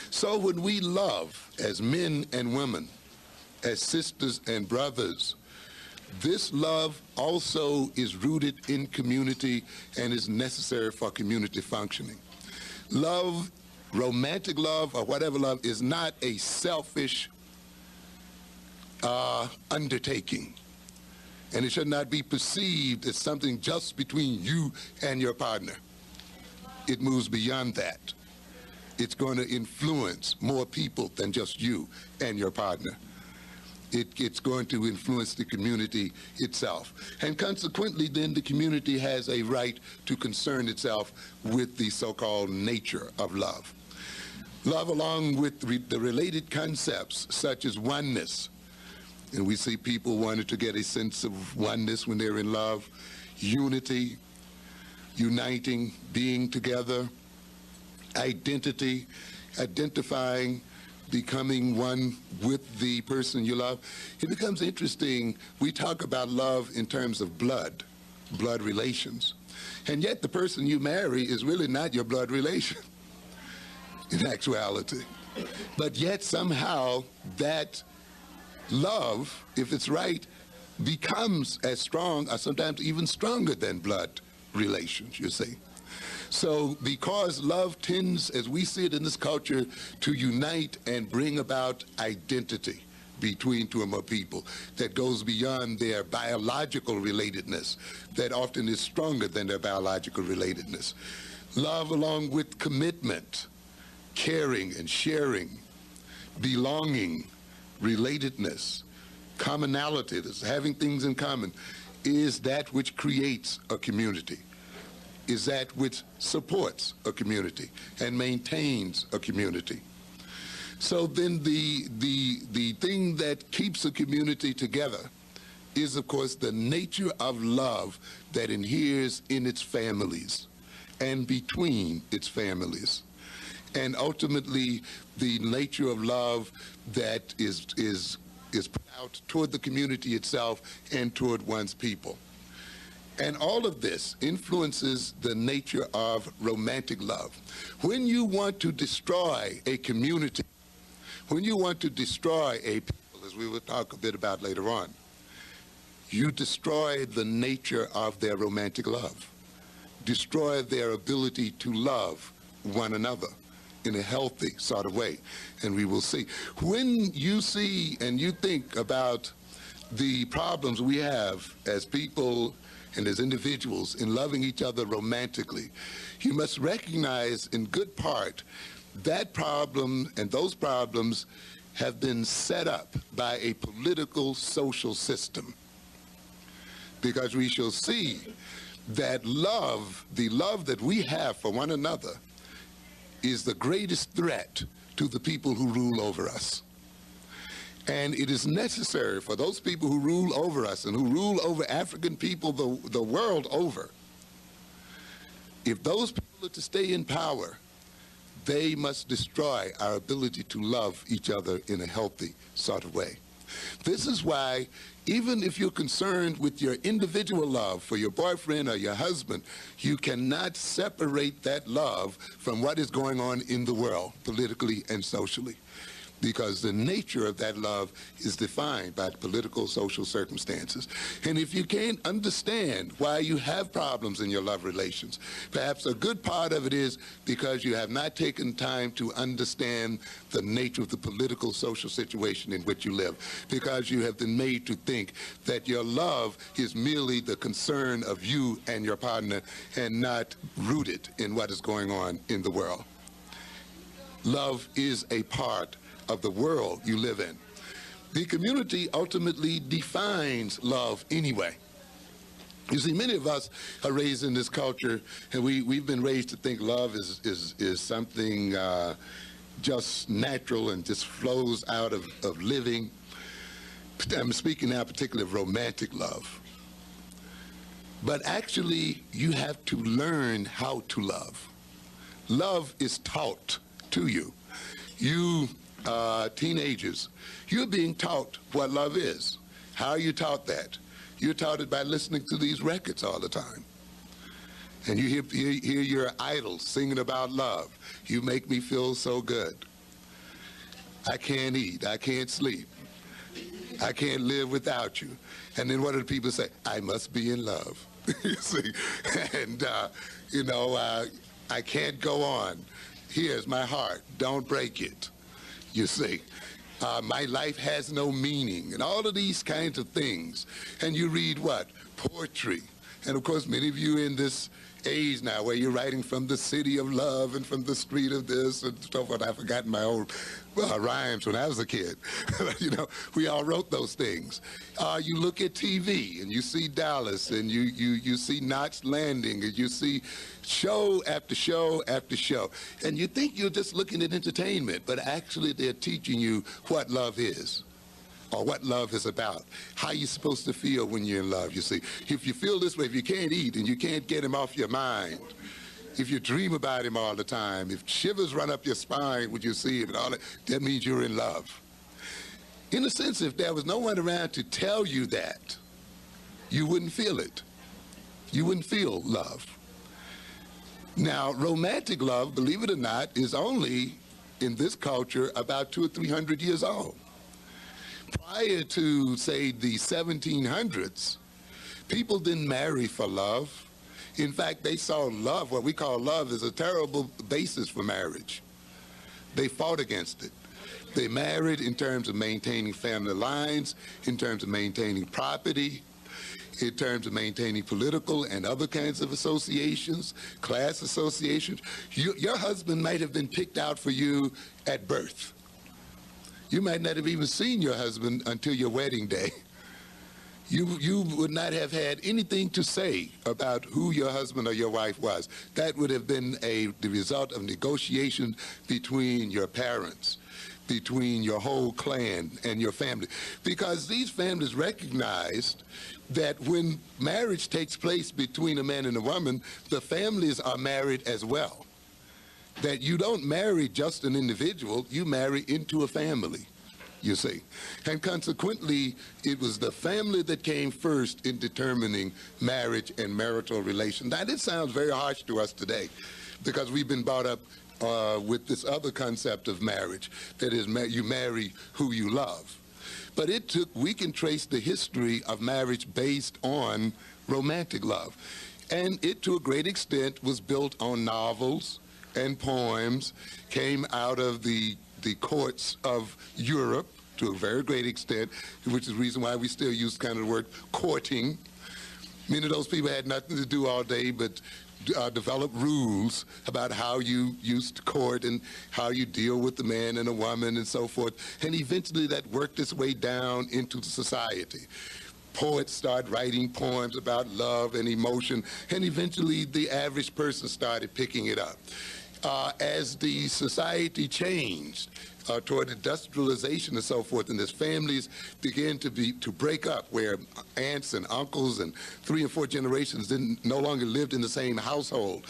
So when we love as men and women, as sisters and brothers, this love also is rooted in community and is necessary for community functioning. Love, romantic love or whatever love, is not a selfish undertaking. And it should not be perceived as something just between you and your partner. It moves beyond that. It's going to influence more people than just you and your partner. It's going to influence the community itself. And consequently, then, the community has a right to concern itself with the so-called nature of love. Love, along with the related concepts, such as oneness, and we see people wanting to get a sense of oneness when they're in love, unity, uniting, being together, identity, identifying, becoming one with the person you love. It becomes interesting. We talk about love in terms of blood relations. And yet the person you marry is really not your blood relation in actuality. But yet somehow that love, if it's right, becomes as strong or sometimes even stronger than blood relations, you see. So because love tends, as we see it in this culture, to unite and bring about identity between two or more people that goes beyond their biological relatedness, that often is stronger than their biological relatedness. Love, along with commitment, caring and sharing, belonging, relatedness, commonality, that's having things in common, is that which creates a community, is that which supports a community and maintains a community. So then the thing that keeps a community together is, of course, the nature of love that inheres in its families and between its families. And ultimately, the nature of love that is put out toward the community itself and toward one's people. And all of this influences the nature of romantic love. When you want to destroy a community, when you want to destroy a people, as we will talk a bit about later on, you destroy the nature of their romantic love, destroy their ability to love one another in a healthy sort of way. And we will see. When you see and you think about the problems we have as people and as individuals in loving each other romantically, you must recognize in good part that problem and those problems have been set up by a political social system. Because we shall see that love, the love that we have for one another, is the greatest threat to the people who rule over us. And it is necessary for those people who rule over us and who rule over African people the world over, if those people are to stay in power, they must destroy our ability to love each other in a healthy sort of way. This is why, even if you're concerned with your individual love for your boyfriend or your husband, you cannot separate that love from what is going on in the world, politically and socially. Because the nature of that love is defined by political, social circumstances. And if you can't understand why you have problems in your love relations, perhaps a good part of it is because you have not taken time to understand the nature of the political, social situation in which you live. Because you have been made to think that your love is merely the concern of you and your partner and not rooted in what is going on in the world. Love is a part of the world you live in. The community ultimately defines love anyway. You see, many of us are raised in this culture, and we've been raised to think love is something just natural and just flows out of living. I'm speaking now particularly of romantic love. But actually, you have to learn how to love. Love is taught to you. You teenagers, you're being taught what love is. How are you taught that? You're taught it by listening to these records all the time. And you hear your idols singing about love. You make me feel so good. I can't eat, I can't sleep, I can't live without you. And then what do the people say? I must be in love. You see? And, I can't go on. Here's my heart. Don't break it. You see? My life has no meaning, and all of these kinds of things. And you read what? Poetry. And of course, many of you in this age now where you're writing from the city of love and from the street of this and so forth. I've forgotten my old rhymes when I was a kid. We all wrote those things. You look at TV and you see Dallas and you see Knots Landing and you see show after show after show. And you think you're just looking at entertainment, but actually they're teaching you what love is, or what love is about, how you're supposed to feel when you're in love, you see. If you feel this way, if you can't eat and you can't get him off your mind, if you dream about him all the time, if shivers run up your spine when you see him and all that, that means you're in love. In a sense, if there was no one around to tell you that, you wouldn't feel it. You wouldn't feel love. Now, romantic love, believe it or not, is only, in this culture, about 200 or 300 years old. Prior to, say, the 1700s, people didn't marry for love. In fact, they saw love, what we call love, as a terrible basis for marriage. They fought against it. They married in terms of maintaining family lines, in terms of maintaining property, in terms of maintaining political and other kinds of associations, class associations. Your husband might have been picked out for you at birth. You might not have even seen your husband until your wedding day. You would not have had anything to say about who your husband or your wife was. That would have been the result of negotiations between your parents, between your whole clan and your family. Because these families recognized that when marriage takes place between a man and a woman, the families are married as well. That you don't marry just an individual, you marry into a family, you see. And consequently, it was the family that came first in determining marriage and marital relations. Now, this sounds very harsh to us today because we've been brought up with this other concept of marriage, that is, you marry who you love. But we can trace the history of marriage based on romantic love. And it, to a great extent, was built on novels and poems, came out of the courts of Europe to a very great extent, which is the reason why we still use kind of the word courting. Many of those people had nothing to do all day but develop rules about how you used to court and how you deal with the man and a woman and so forth. And eventually that worked its way down into society. Poets started writing poems about love and emotion, and eventually the average person started picking it up. As the society changed toward industrialization and so forth, and as families began to break up, where aunts and uncles and 3 and 4 generations no longer lived in the same household,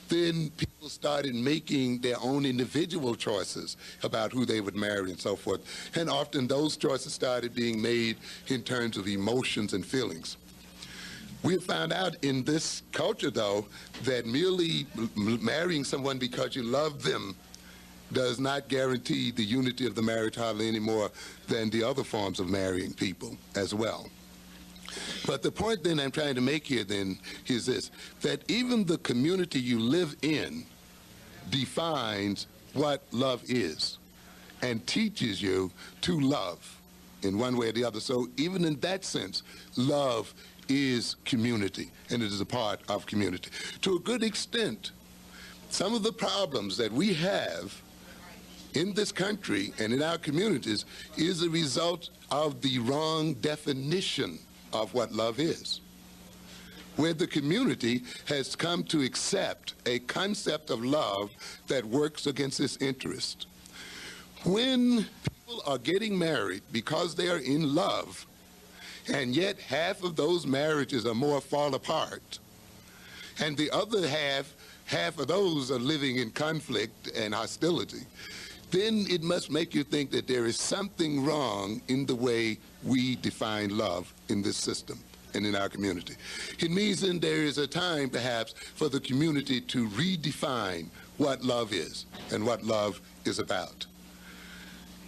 then people started making their own individual choices about who they would marry and so forth. And often those choices started being made in terms of emotions and feelings. We have found out in this culture, though, that merely marrying someone because you love them does not guarantee the unity of the marriage hardly any more than the other forms of marrying people as well. But the point then I'm trying to make here then is this, that even the community you live in defines what love is and teaches you to love in one way or the other. So even in that sense, love is community, and it is a part of community. To a good extent, some of the problems that we have in this country and in our communities is a result of the wrong definition of what love is, where the community has come to accept a concept of love that works against its interest. When people are getting married because they are in love, and yet half of those marriages are more fall apart, and the other half of those are living in conflict and hostility, then it must make you think that there is something wrong in the way we define love in this system and in our community. It means then there is a time, perhaps, for the community to redefine what love is and what love is about.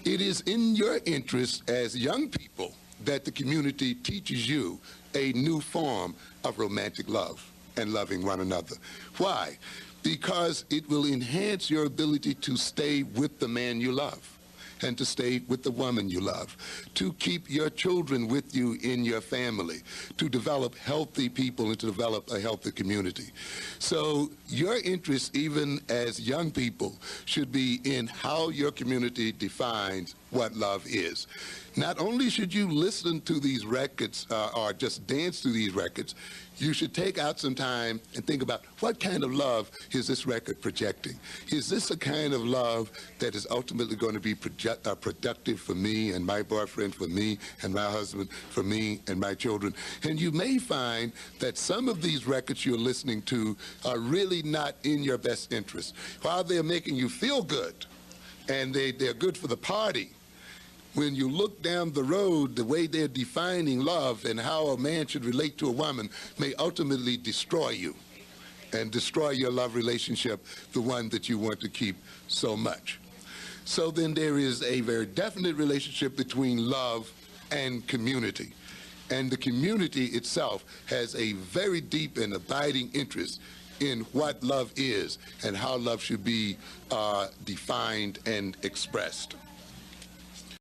It is in your interest as young people that the community teaches you a new form of romantic love and loving one another. Why? Because it will enhance your ability to stay with the man you love and to stay with the woman you love, to keep your children with you in your family, to develop healthy people and to develop a healthy community. So your interest, even as young people, should be in how your community defines what love is. Not only should you listen to these records or just dance to these records, you should take out some time and think about what kind of love is this record projecting? Is this a kind of love that is ultimately going to be productive for me and my boyfriend, for me and my husband, for me and my children? And you may find that some of these records you're listening to are really not in your best interest. While they're making you feel good and they're good for the party, when you look down the road, the way they're defining love and how a man should relate to a woman may ultimately destroy you and destroy your love relationship, the one that you want to keep so much. So then there is a very definite relationship between love and community. And the community itself has a very deep and abiding interest in what love is and how love should be defined and expressed.